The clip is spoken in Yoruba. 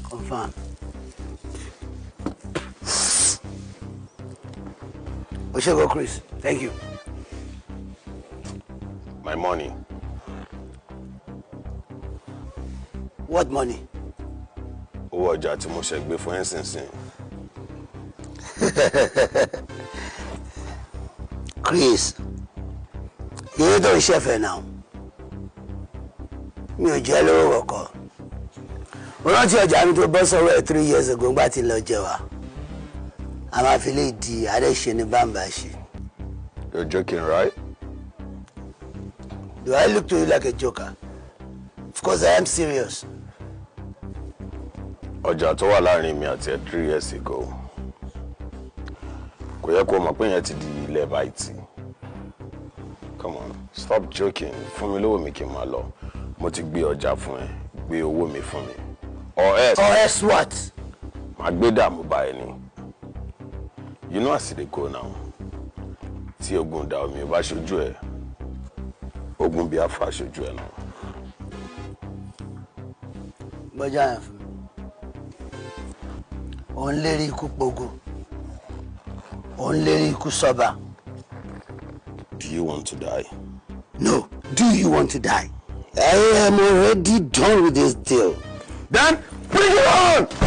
Confirm. We shall go, Chris. Thank you. My money. What money? Owó ọjà tí mo ṣe gbé fún ẹ̀sìnsìn. Chris, you don't chef now. Mi ò jẹ́ lówó kọ̀ọ̀kan. Mo rántí ọjà mi tó bọ́ sọ́wọ́ 3 years ago nígbà tí lọ jẹ wá. A máa fi lè di àdéṣe ní bàmbá ṣe. You're joking, right? Do I look to you like a joker? Of course I am serious. Ọjà tó wà láàrin mi àti ẹ̀ 3 years ago. Kò yẹ kó mọ̀ pé yẹn ti di ilé báyìí. Come on, stop joking. Fún mi lówó mi kí n máa lọ. Mo ti gbé ọjà fún ẹ, gbé owó mi fún mi. Or else what? Màá gbé dààmú bá ẹ ni. You know as e dey go now. Tí ogun dà omi bá ṣojú ẹ, ogun Biafra ṣojú ẹ náà. Bọ́jà yẹn fún mi. Òun lérí ikú pogun. Òun lérí ikú sọ́ba. Do you want to die? No. Do you want to die? I am already done with this deal. Then bring it on!